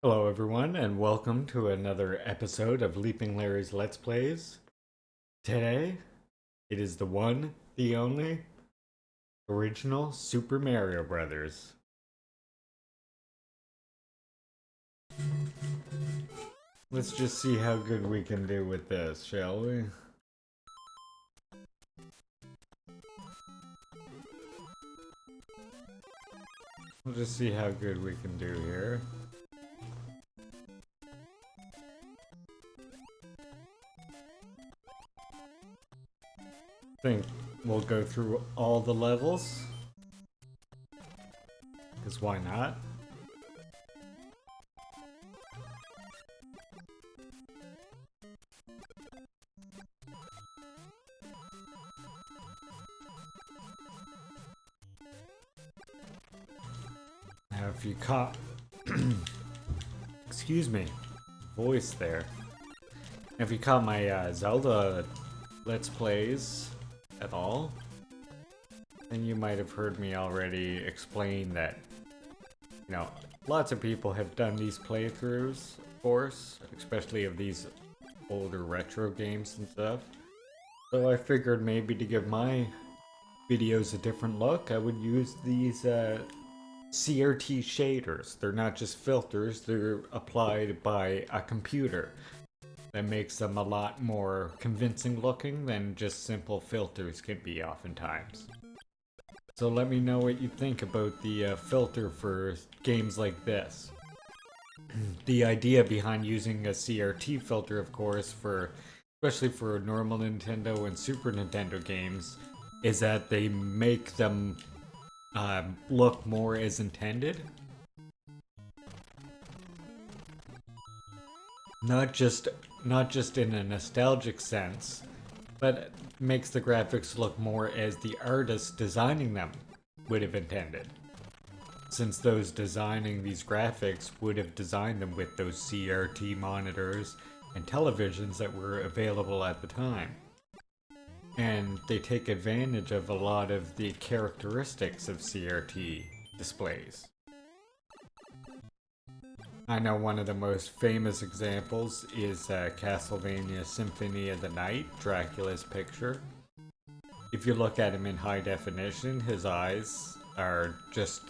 Hello, everyone, and welcome to another episode of Leaping Larry's Let's Plays. Today, it is the one, the only, original Super Mario Brothers. Let's just see how good we can do with this, shall we? We'll just see how good we can do here. I think we'll go through all the levels. Because why not? Now, if you caught, excuse me, voice there. If you caught my Zelda Let's Plays at all, then you might have heard me already explain that, lots of people have done these playthroughs, of course, especially of these older retro games and stuff. So I figured maybe to give my videos a different look, I would use these CRT shaders. They're not just filters, they're applied by a computer. That makes them a lot more convincing looking than just simple filters can be oftentimes. So let me know what you think about the filter for games like this. The idea behind using a CRT filter, of course, especially for normal Nintendo and Super Nintendo games, is that they make them look more as intended. Not just in a nostalgic sense, but makes the graphics look more as the artist designing them would have intended. Since those designing these graphics would have designed them with those CRT monitors and televisions that were available at the time. And they take advantage of a lot of the characteristics of CRT displays. I know one of the most famous examples is Castlevania Symphony of the Night, Dracula's picture. If you look at him in high definition, his eyes are just,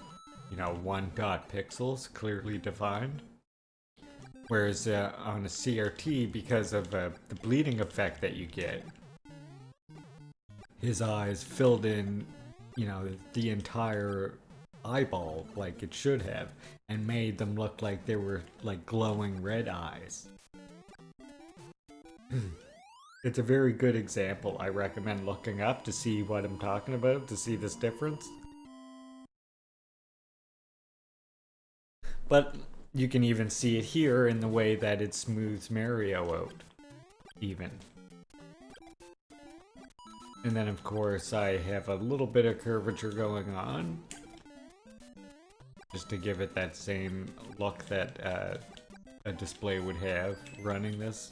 1 dot pixels, clearly defined. Whereas on a CRT, because of the bleeding effect that you get, his eyes filled in, the entire eyeball like it should have, and made them look like they were like glowing red eyes. It's a very good example. I recommend looking up to see what I'm talking about, to see this difference. But you can even see it here in the way that it smooths Mario out, even. And then of course I have a little bit of curvature going on, just to give it that same look that a display would have running this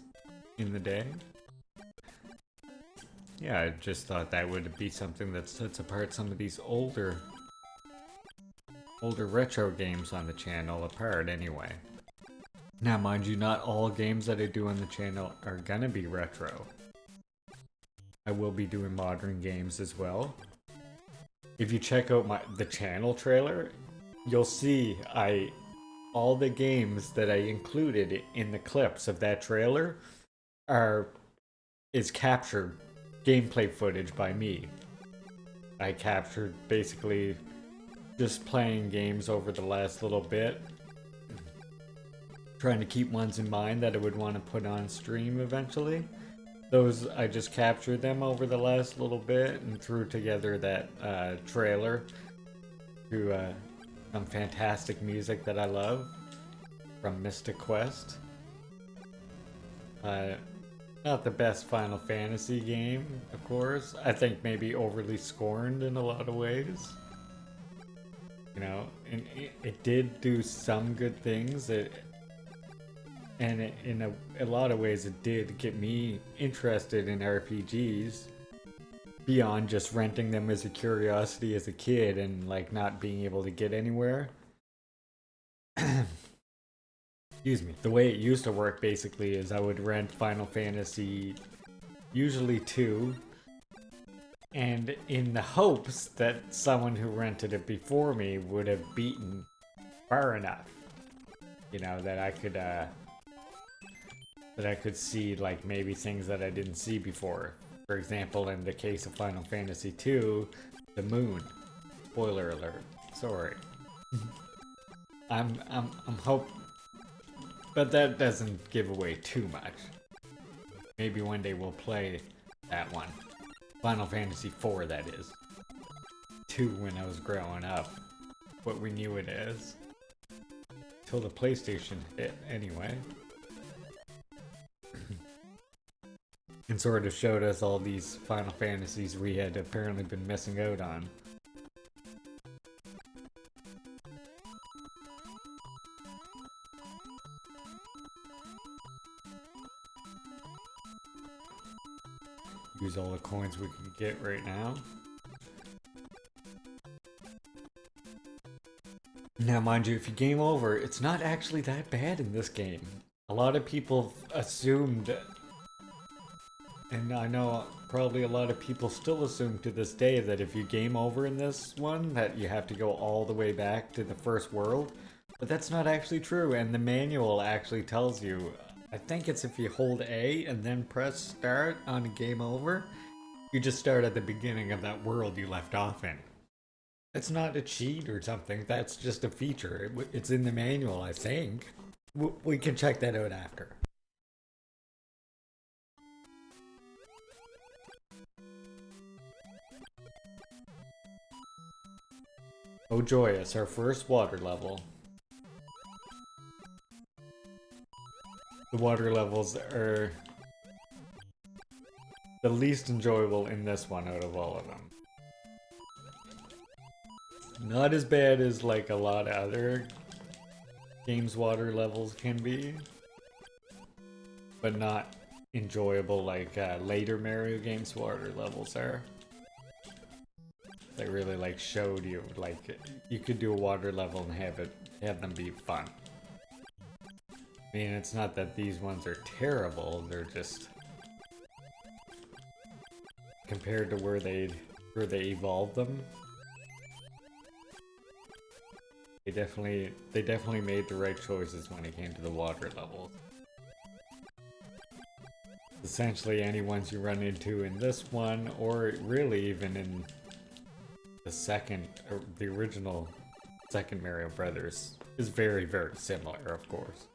in the day. Yeah, I just thought that would be something that sets apart some of these older retro games on the channel apart anyway. Now mind you, not all games that I do on the channel are gonna be retro. I will be doing modern games as well. If you check out the channel trailer, you'll see all the games that I included in the clips of that trailer is captured gameplay footage by me. I captured basically just playing games over the last little bit, trying to keep ones in mind that I would want to put on stream eventually. Those, I just captured them over the last little bit and threw together that trailer to some fantastic music that I love from Mystic Quest. Not the best Final Fantasy game, of course. I think maybe overly scorned in a lot of ways. And it did do some good things. In a lot of ways, it did get me interested in RPGs beyond just renting them as a curiosity as a kid and like not being able to get anywhere. Excuse me. The way it used to work basically is I would rent Final Fantasy, usually 2, and in the hopes that someone who rented it before me would have beaten far enough, you know, that I could see like maybe things that I didn't see before. For example, in the case of Final Fantasy 2, the moon. Spoiler alert. Sorry. I'm hope, but that doesn't give away too much. Maybe one day we'll play that one. Final Fantasy 4, that is. 2 when I was growing up. What we knew it as. Till the PlayStation hit, anyway. And sort of showed us all these Final Fantasies we had apparently been missing out on. Use all the coins we can get right now. Now, mind you, if you game over, it's not actually that bad in this game. A lot of people assumed, and I know probably a lot of people still assume to this day, that if you game over in this one, that you have to go all the way back to the first world. But that's not actually true, and the manual actually tells you, I think it's if you hold A and then press start on a game over, you just start at the beginning of that world you left off in. It's not a cheat or something, that's just a feature. It's in the manual, I think. We can check that out after. Oh joyous, our first water level. The water levels are the least enjoyable in this one out of all of them. Not as bad as like a lot of other games' water levels can be, but not enjoyable like later Mario games' water levels are. They really like showed you like you could do a water level and have them be fun. I mean, it's not that these ones are terrible, they're just compared to where they evolved them. They definitely made the right choices when it came to the water levels. Essentially, any ones you run into in this one, or really even in the original second Mario Brothers, is very, very similar, of course.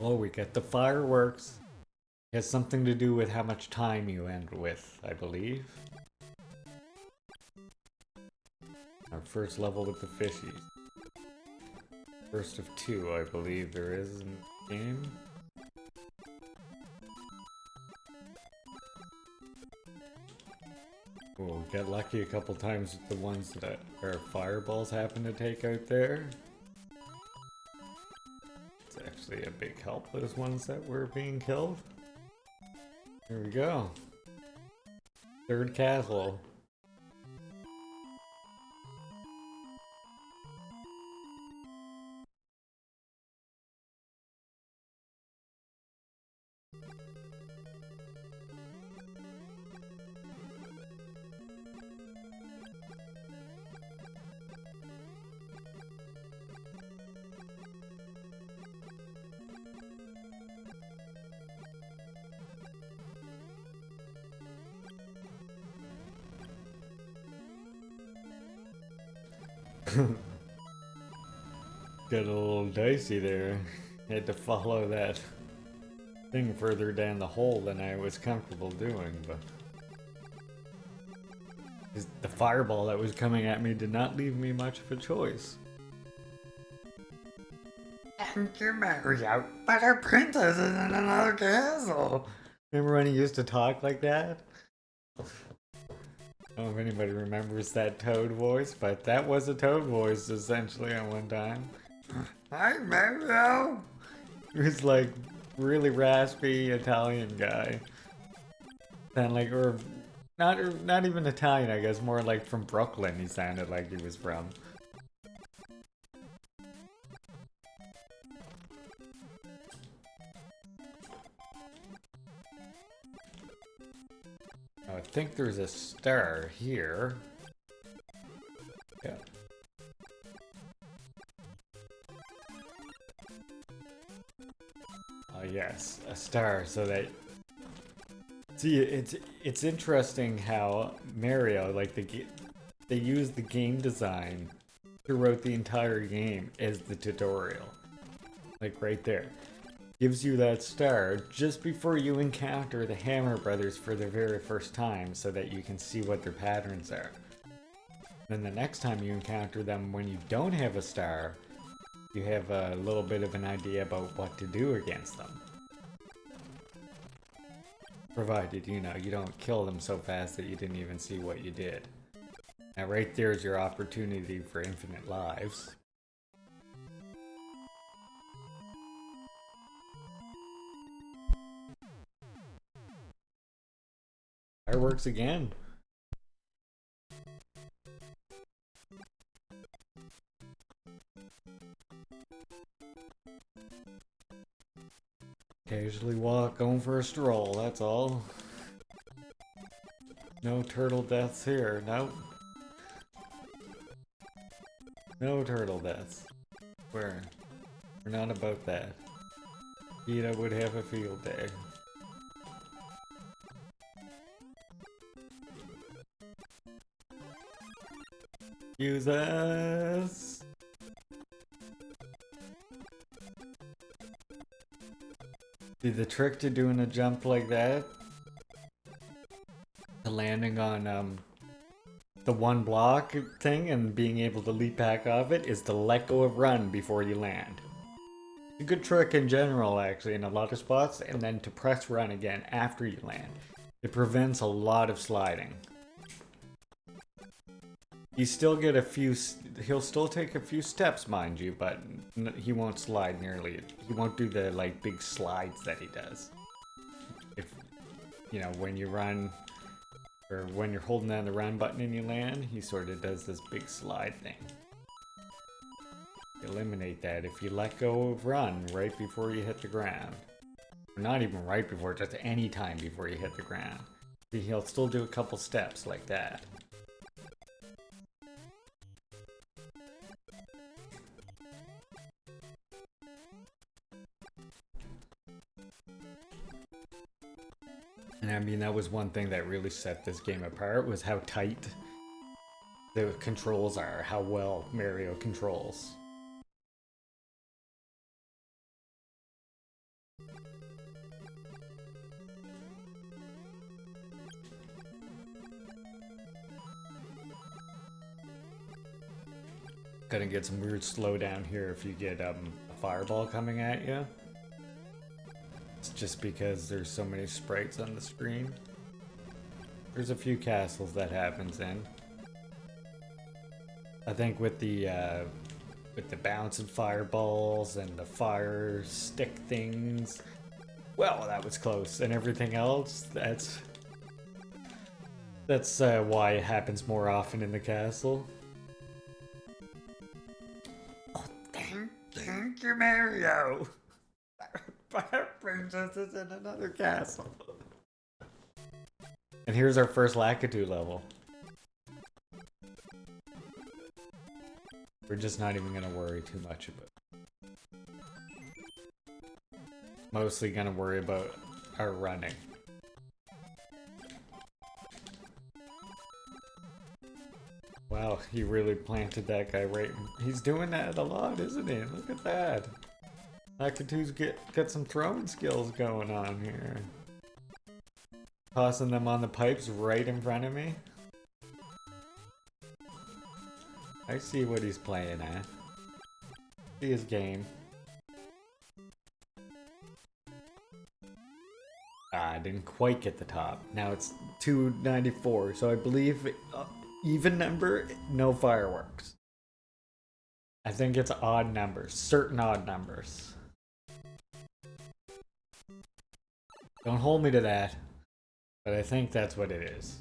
Oh, we get the fireworks. It has something to do with how much time you end with, I believe. Our first level with the fishies. First of 2, I believe there is in the game. We'll get lucky a couple times with the ones that our fireballs happen to take out there. It's actually a big help, those ones that were being killed. Here we go. Third castle. Got a little dicey there. Had to follow that thing further down the hole than I was comfortable doing, but the fireball that was coming at me did not leave me much of a choice. Thank you, Mario, but our princess is in another castle. Remember when he used to talk like that? I don't know if anybody remembers that Toad voice, but that was a Toad voice essentially at one time. Hi, Mario! He was like really raspy Italian guy. Sound like, or not even Italian, I guess, more like from Brooklyn he sounded like he was from. I think there's a star here. Yeah. Oh yes, a star, so that... See, it's interesting how Mario, like they use the game design throughout the entire game as the tutorial. Like right there. Gives you that star just before you encounter the Hammer Brothers for the very first time so that you can see what their patterns are. Then the next time you encounter them when you don't have a star, you have a little bit of an idea about what to do against them. Provided, you know, you don't kill them so fast that you didn't even see what you did. Now right there is your opportunity for infinite lives. Fireworks again. Occasionally going for a stroll, that's all. No turtle deaths here, nope. No turtle deaths. We're not about that. PETA would have a field day. Use us! See, the trick to doing a jump like that, to landing on the one block thing and being able to leap back off it, is to let go of run before you land. It's a good trick in general, actually, in a lot of spots, and then to press run again after you land. It prevents a lot of sliding. You still get a few, he'll still take a few steps, mind you, but he won't slide nearly, he won't do the, like, big slides that he does. If, you know, when you run, or when you're holding down the run button and you land, he sort of does this big slide thing. Eliminate that if you let go of run right before you hit the ground. Or not even right before, just any time before you hit the ground. See, he'll still do a couple steps like that. And I mean, that was one thing that really set this game apart, was how tight the controls are, how well Mario controls. Gonna get some weird slowdown here if you get a fireball coming at you. It's just because there's so many sprites on the screen. There's a few castles that happens in. I think with the bouncing fireballs and the fire stick things, well, that was close. And everything else, that's why it happens more often in the castle. Oh, thank you, Mario. Fire Princess is in another castle. And here's our first Lakitu level. We're just not even gonna worry too much about it. Mostly gonna worry about our running. Wow, he really planted that guy right. He's doing that a lot, isn't he? Look at that. Lakitu's got some throwing skills going on here. Tossing them on the pipes right in front of me. I see what he's playing at. See his game. I didn't quite get the top. Now it's 294, so I believe even number, no fireworks. I think it's odd numbers, certain odd numbers. Don't hold me to that. But I think that's what it is.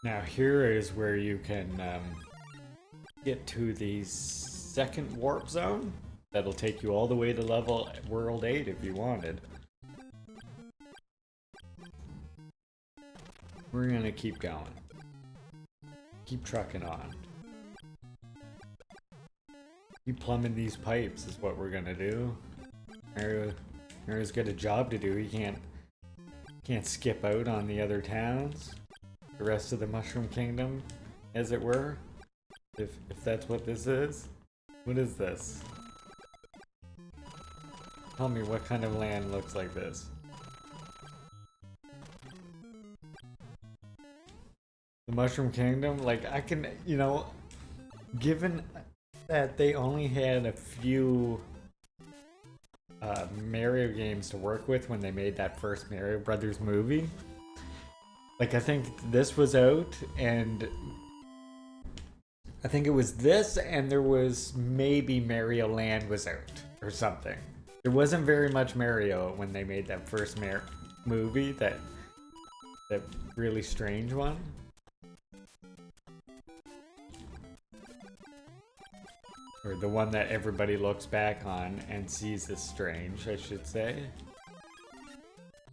Now here is where you can get to the second warp zone. That'll take you all the way to level World 8 if you wanted. We're gonna keep going. Keep trucking on. Keep plumbing these pipes is what we're gonna do. Mario's got a job to do. He can't skip out on the other towns. The rest of the Mushroom Kingdom, as it were. If that's what this is. What is this? Tell me what kind of land looks like this. The Mushroom Kingdom, like I can, you know, given that they only had a few Mario games to work with when they made that first Mario Brothers movie. Like I think this was out, and I think it was this, and there was maybe Mario Land was out or something. There wasn't very much Mario when they made that first movie, that really strange one. Or the one that everybody looks back on and sees as strange, I should say.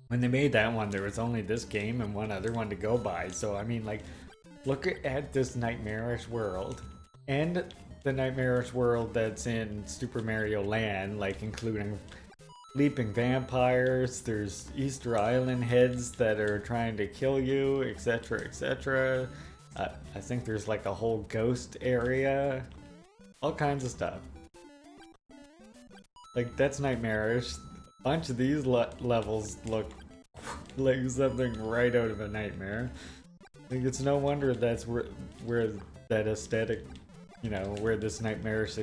When they made that one, there was only this game and one other one to go by. So, I mean, like, look at this nightmarish world. And the nightmarish world that's in Super Mario Land, like, including leaping vampires, there's Easter Island heads that are trying to kill you, etc., etc. I think there's, like, a whole ghost area. All kinds of stuff. Like, that's nightmarish. A bunch of these levels look like something right out of a nightmare. Like, it's no wonder that's where that aesthetic, you know, where this nightmarish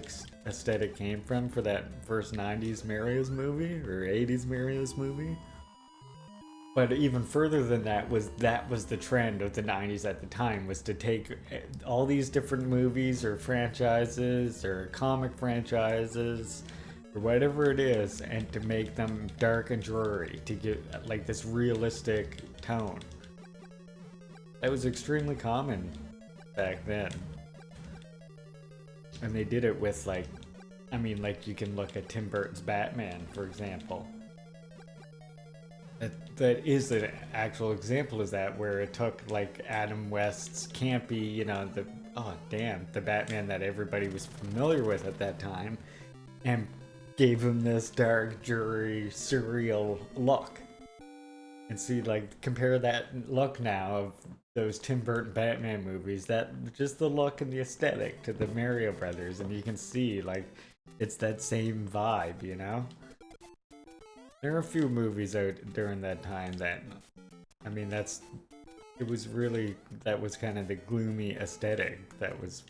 aesthetic came from for that first 90s Mario's movie, or 80s Mario's movie. But even further than that was the trend of the 90s at the time, was to take all these different movies or franchises or comic franchises or whatever it is, and to make them dark and dreary, to get like this realistic tone. That was extremely common back then. And they did it with, like, I mean, like, you can look at Tim Burton's Batman, for example. That is an actual example of that, where it took, like, Adam West's campy, you know, the Batman that everybody was familiar with at that time, and gave him this dark, dreary, surreal look. And see, like, compare that look now of those Tim Burton Batman movies, that just the look and the aesthetic to the Mario Brothers, and you can see, like, it's that same vibe, you know? There are a few movies out during that time that, I mean, that was kind of the gloomy aesthetic that was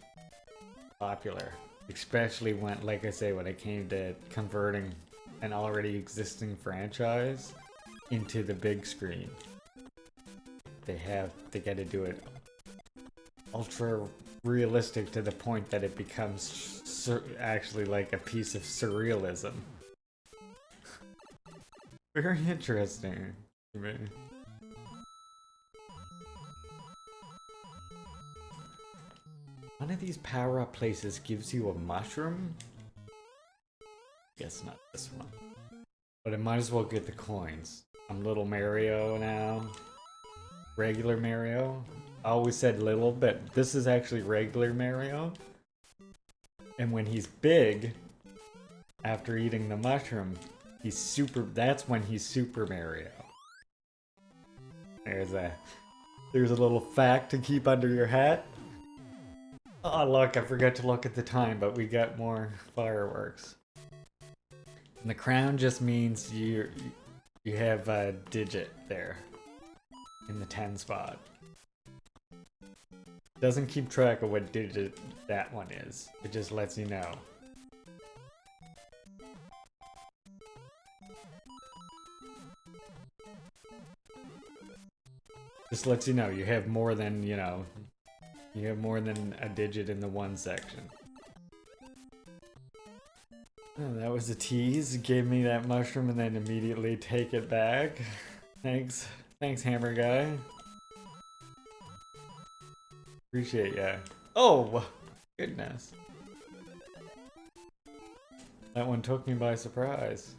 popular. Especially when, like I say, when it came to converting an already existing franchise into the big screen. They gotta do it ultra realistic to the point that it becomes actually like a piece of surrealism. Very interesting to me. One of these power-up places gives you a mushroom? Guess not this one. But I might as well get the coins. I'm Little Mario now. Regular Mario. I always said little, but this is actually regular Mario. And when he's big, after eating the mushroom, that's when he's Super Mario. There's a little fact to keep under your hat. Oh look, I forgot to look at the time, but we got more fireworks. And the crown just means you have a digit there in the 10 spot. Doesn't keep track of what digit that one is. It just lets you know. Just lets you know you have more than, you know, you have more than a digit in the one section. Oh, that was a tease. Gave me that mushroom and then immediately take it back. Thanks. Thanks, Hammer Guy. Appreciate ya. Oh! Goodness. That one took me by surprise.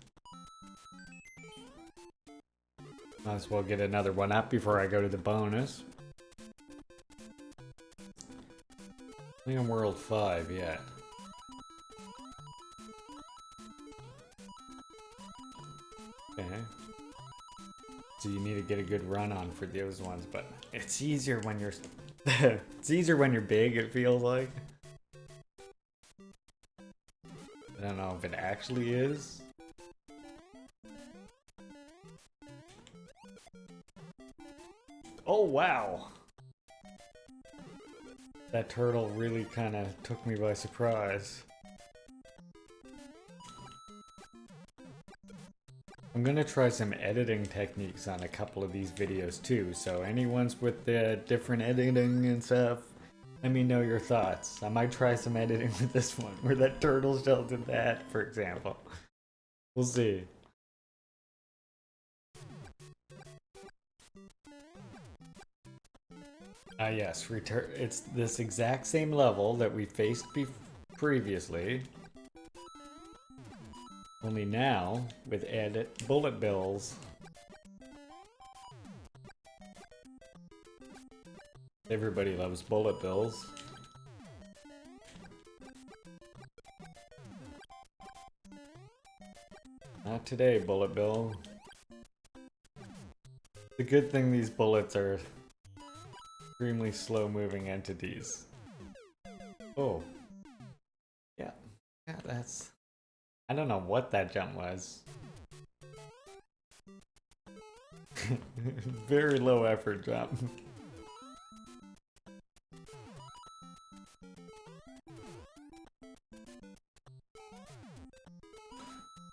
Might as well get another one up before I go to the bonus. I think I'm World 5 yet. Okay. So you need to get a good run on for those ones, but it's easier when you're it's easier when you're big, it feels like. I don't know if it actually is. Oh wow! That turtle really kind of took me by surprise. I'm gonna try some editing techniques on a couple of these videos too, so anyone's with the different editing and stuff, let me know your thoughts. I might try some editing with this one, where that turtle shell did that, for example. We'll see. Yes, it's this exact same level that we faced previously. Only now, with added bullet bills. Everybody loves bullet bills. Not today, Bullet Bill. The good thing these bullets are extremely slow-moving entities. Oh. Yeah. Yeah, that's... I don't know what that jump was. Very low effort jump.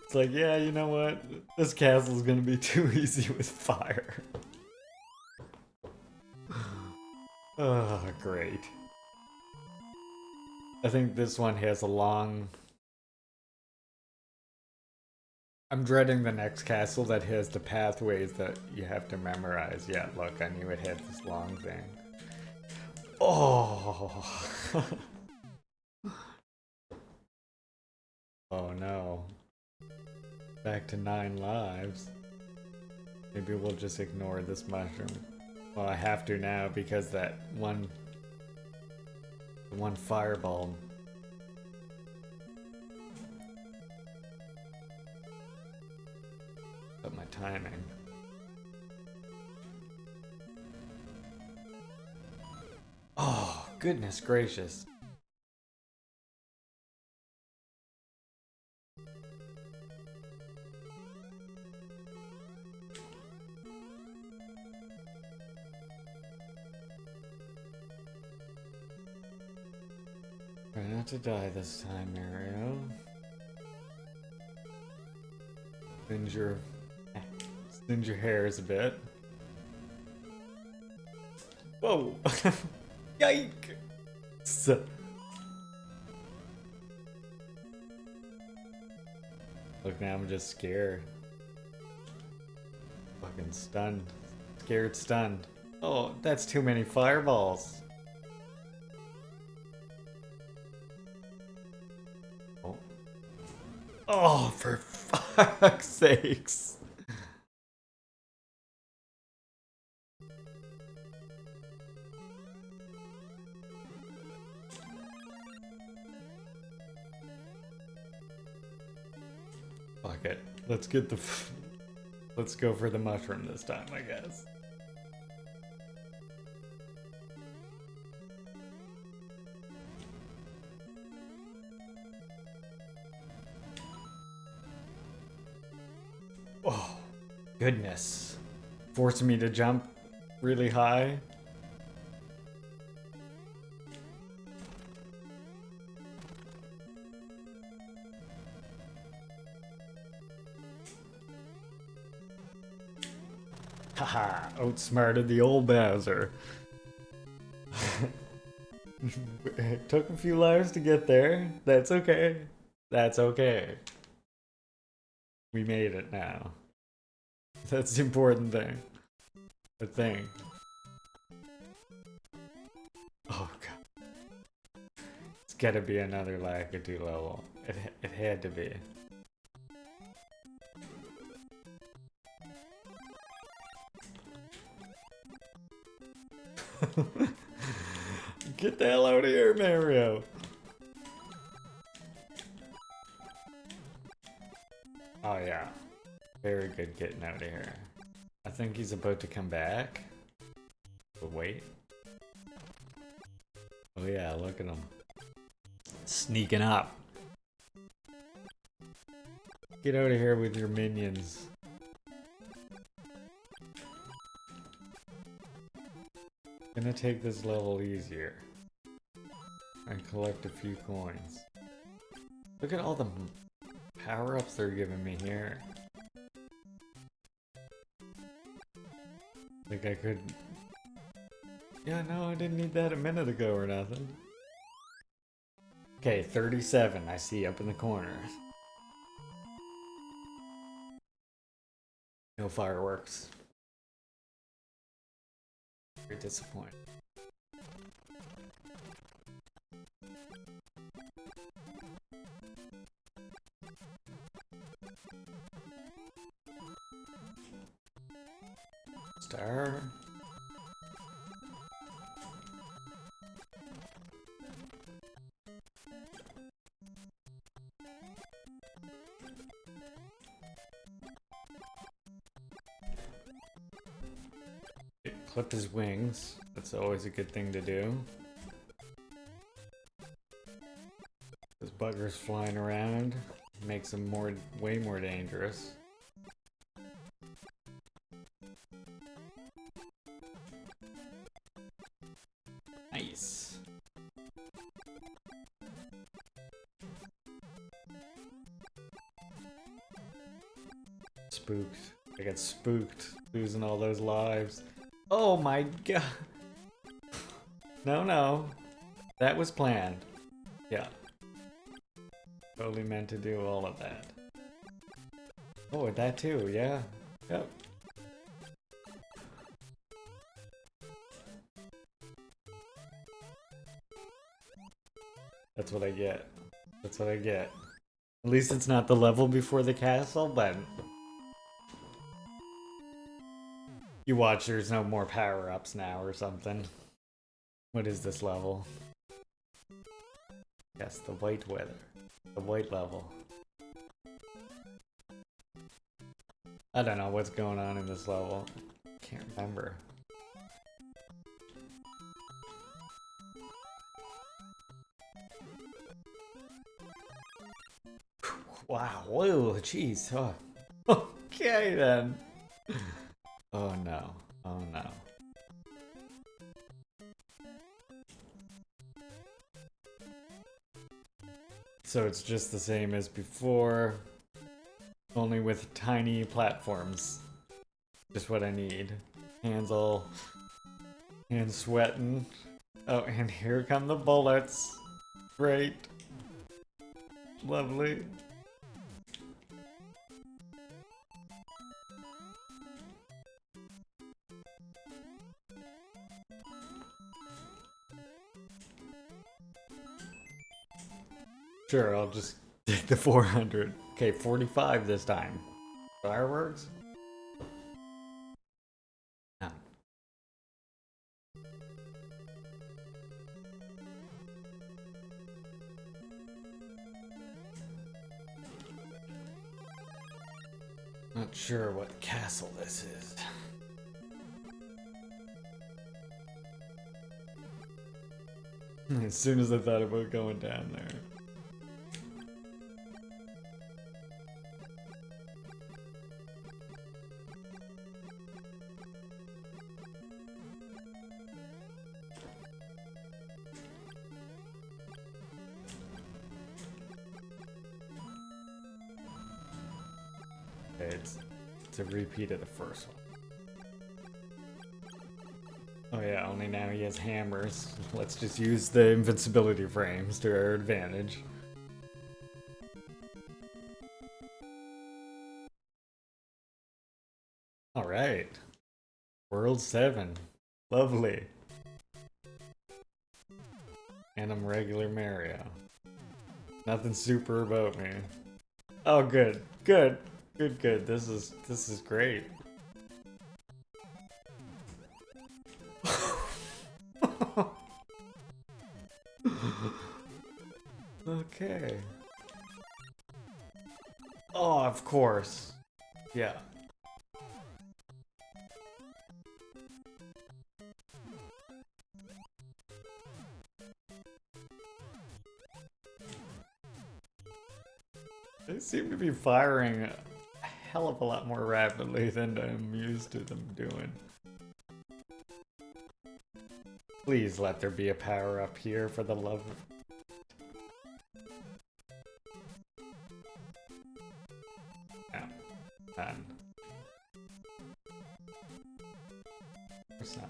It's like, yeah, you know what? This castle's gonna be too easy with fire. Oh, great. I think this one has a long... I'm dreading the next castle that has the pathways that you have to memorize. Yeah, look, I knew it had this long thing. Oh! Oh no. Back to 9 lives. Maybe we'll just ignore this mushroom. Well, I have to now because that one fireball. But my timing. Oh, goodness gracious. Try not to die this time, Mario. Singe your hairs a bit. Whoa! Yikes! Look, now I'm just scared. Fucking stunned. Scared, stunned. Oh, that's too many fireballs. Oh. Oh, for fuck's sakes. Fuck it. Let's get the... Let's go for the mushroom this time, I guess. Oh, goodness. Forcing me to jump really high. Haha, outsmarted the old Bowser. It took a few lives to get there. That's okay. That's okay. We made it now. That's the important thing. The thing. Oh god. It's gotta be another Lakitu level. It had to be. Get the hell out of here, Mario! Oh yeah. Very good getting out of here. I think he's about to come back. But wait. Oh yeah, look at him. Sneaking up. Get out of here with your minions. Gonna take this level easier. And collect a few coins. Look at all the power-ups they're giving me here. Like I could... Yeah, no, I didn't need that a minute ago or nothing. Okay, 37 I see up in the corner. No fireworks. Very disappointing. Star. Clip his wings. That's always a good thing to do. Those buggers flying around makes them way more dangerous. Nice. Spooked. I got spooked losing all those lives. Oh my god. No, no. That was planned. Yeah. Totally meant to do all of that. Oh, that too, yeah. Yep. That's what I get. That's what I get. At least it's not the level before the castle, but... You watch, there's no more power-ups now or something. What is this level? Yes, the white weather. The white level. I don't know what's going on in this level. Can't remember. Wow, whoa, jeez. Oh. Okay then. Oh no. Oh no. So it's just the same as before, only with tiny platforms. Just what I need. Hands sweating. Oh, and here come the bullets. Great. Lovely. Sure, I'll just take the 400. Okay, 45 this time. Fireworks? No. Not sure what castle this is. As soon as I thought about going down there. It's a repeat of the first one. Oh yeah, only now he has hammers. Let's just use the invincibility frames to our advantage. Alright. World 7. Lovely. And I'm regular Mario. Nothing super about me. Oh good. Good. Good. This is great. Okay. Oh, of course. Yeah. They seem to be firing a hell of a lot more rapidly than I'm used to them doing. Please let there be a power up here for the love of... No. None. There's none.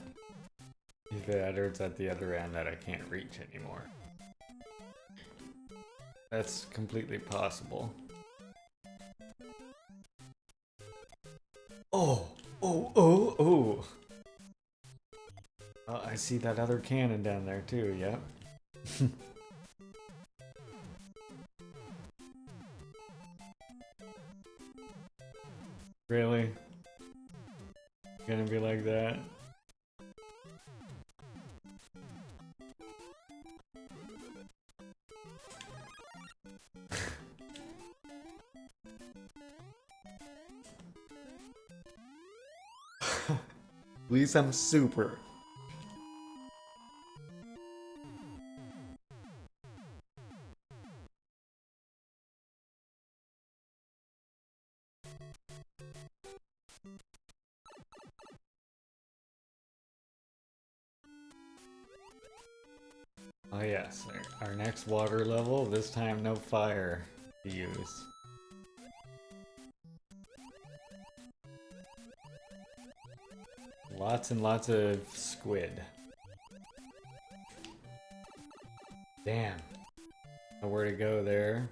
Either it's at the other end that I can't reach anymore. That's completely possible. Oh! I see that other cannon down there too, yep. Really? Gonna be like that? At least I'm super. Oh yes, our next water level, this time no fire to use. Lots and lots of squid. Damn. Know where to go there.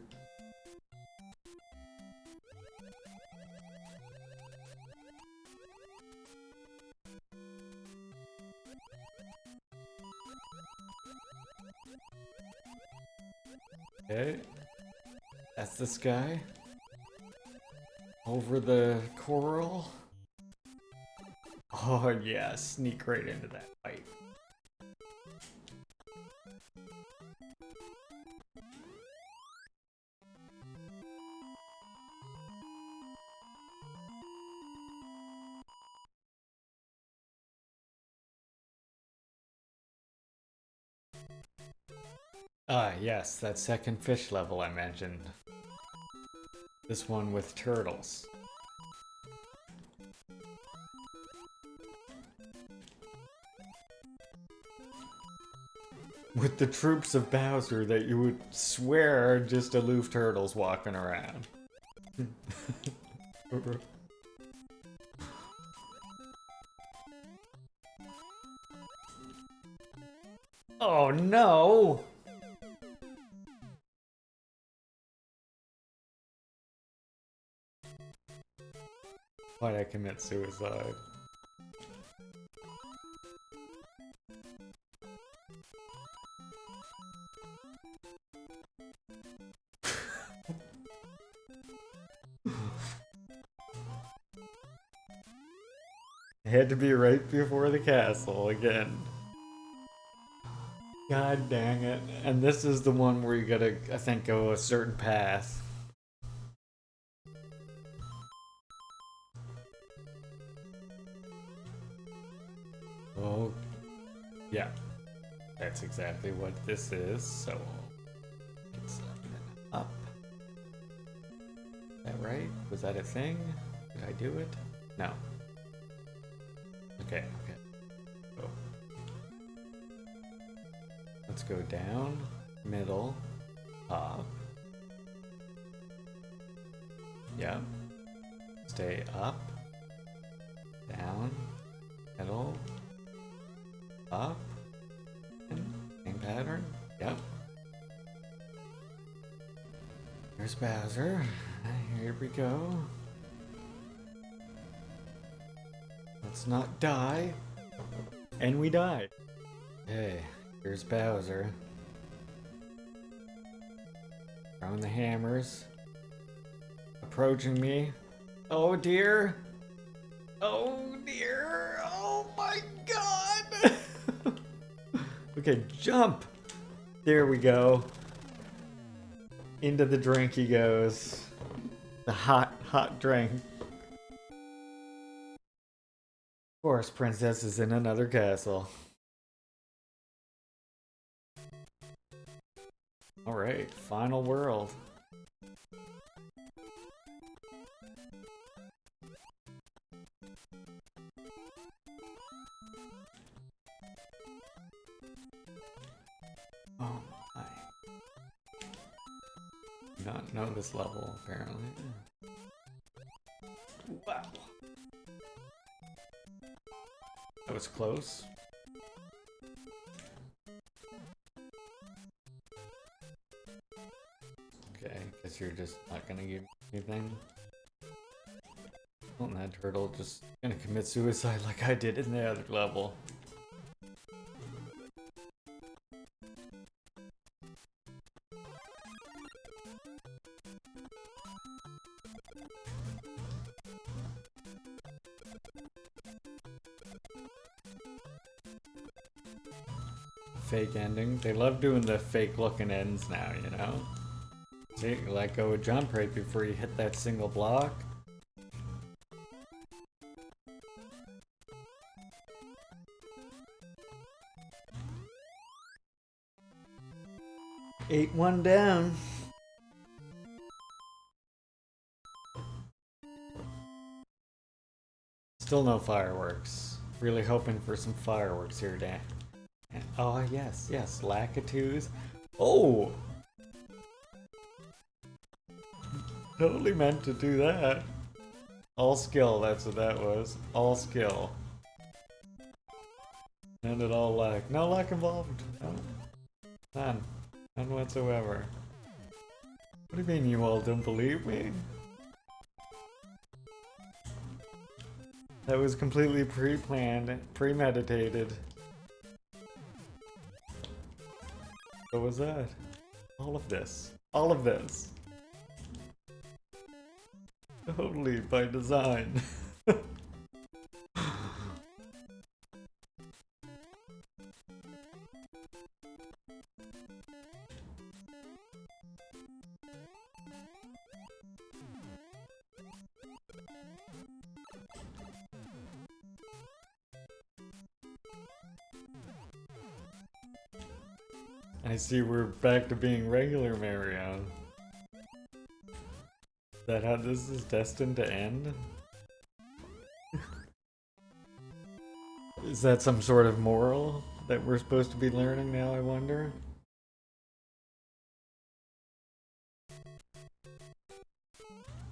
Okay. That's this guy. Over the coral. Oh yeah, sneak right into that fight. Ah, yes, that second fish level I mentioned. This one with turtles. With the troops of Bowser that you would swear are just aloof turtles walking around. Oh no! Why'd I commit suicide? It had to be right before the castle again. God dang it. And this is the one where you gotta, I think, go a certain path. Oh, yeah. That's exactly what this is, so... It's up. Is that right? Was that a thing? Did I do it? No. Okay. Go. Let's go down, middle, up. Yep. Stay up, down, middle, There's Bowser. Here we go. Let's not die. And we died. Hey, here's Bowser. Throwing the hammers. Approaching me. Oh dear. Oh dear. Oh my god. Okay, jump. There we go. Into the drink he goes. The hot, hot drink. Of course, Princess is in another castle. Alright, final world. Oh my. Do not know this level, apparently. Wow. That was close. Okay, guess you're just not gonna give anything. Well, that turtle just gonna commit suicide like I did in the other level. Fake ending. They love doing the fake looking ends now, you know? See, you let go of jump right before you hit that single block. Eight one down. Still no fireworks. Really hoping for some fireworks here, Dan. Oh, yes, yes, Lakitus. Oh! Totally meant to do that. All skill, that's what that was. All skill. And it all luck. No luck involved. No. None. None whatsoever. What do you mean you all don't believe me? That was completely pre-planned, premeditated. What was that? All of this. All of this. Totally by design. I see we're back to being regular Mario. Is that how this is destined to end? Is that some sort of moral that we're supposed to be learning now, I wonder?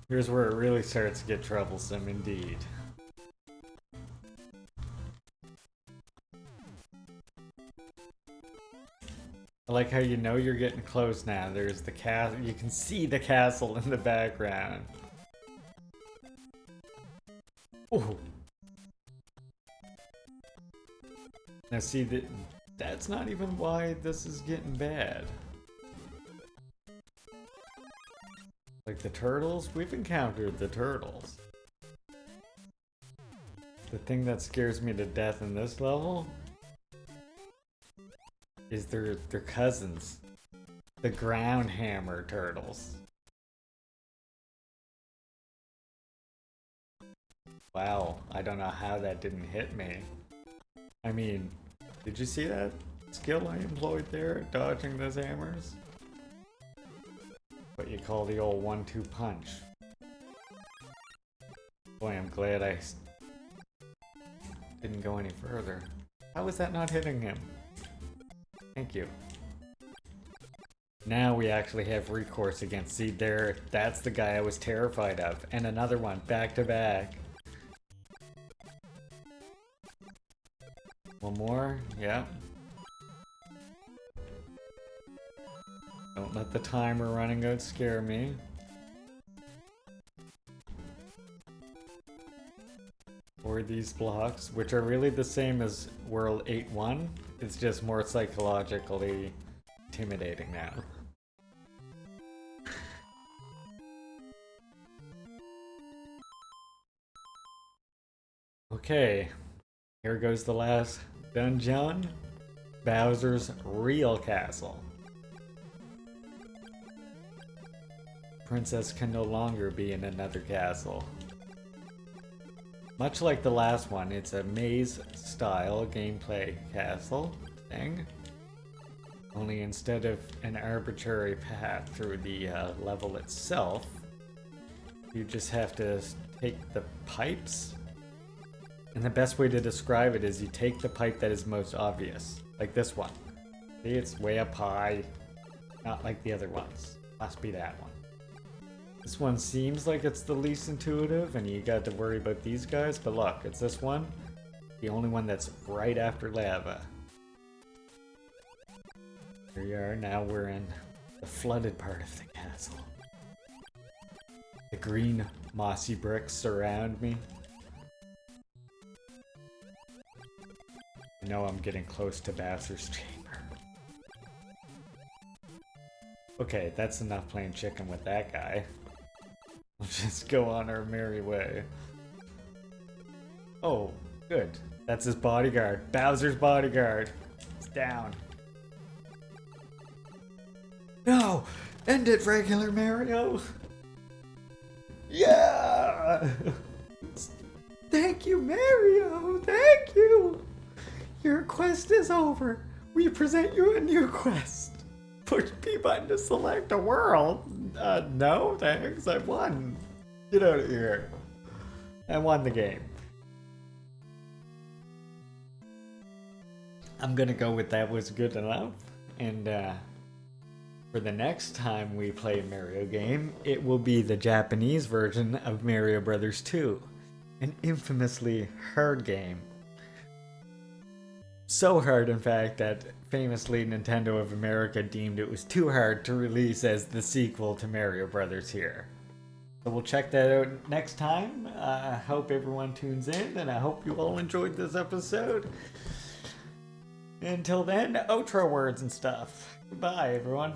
Here's where it really starts to get troublesome indeed. I like how you know you're getting close now. There's the castle. You can see the castle in the background. Ooh. Now see, that's not even why this is getting bad. Like the turtles, we've encountered the turtles. The thing that scares me to death in this level is their cousins, the ground hammer turtles. Wow, I don't know how that didn't hit me. I mean, did you see that skill I employed there, dodging those hammers? What you call the old 1-2 punch. Boy, I'm glad I didn't go any further. How was that not hitting him? Thank you. Now we actually have recourse against. See there, that's the guy I was terrified of. And another one, back to back. One more, yeah. Don't let the timer running out scare me. for these blocks, which are really the same as World 8-1. It's just more psychologically intimidating now. Okay, here goes the last dungeon. Bowser's real castle. Princess can no longer be in another castle. Much like the last one, it's a maze-style gameplay castle thing. Only instead of an arbitrary path through the level itself, you just have to take the pipes. And the best way to describe it is you take the pipe that is most obvious. Like this one. See, it's way up high. Not like the other ones. Must be that one. This one seems like it's the least intuitive and you got to worry about these guys, but look, it's this one. The only one that's right after lava. Here we are, now we're in the flooded part of the castle. The green mossy bricks surround me. I know I'm getting close to Bowser's chamber. Okay, that's enough playing chicken with that guy. Let's just go on our merry way. Oh, good. That's his bodyguard. Bowser's bodyguard. It's down. No! End it, regular Mario! Yeah! Thank you, Mario! Thank you! Your quest is over. We present you a new quest. Push B button to select a world. No, thanks. I won. Get out of here. I won the game. I'm gonna go with that was good enough. And for the next time we play a Mario game, it will be the Japanese version of Mario Brothers 2. An infamously hard game. So hard, in fact, that famously Nintendo of America deemed it was too hard to release as the sequel to Mario Brothers here. So we'll check that out next time. I hope everyone tunes in, and I hope you all enjoyed this episode. Until then, outro words and stuff. Goodbye, everyone.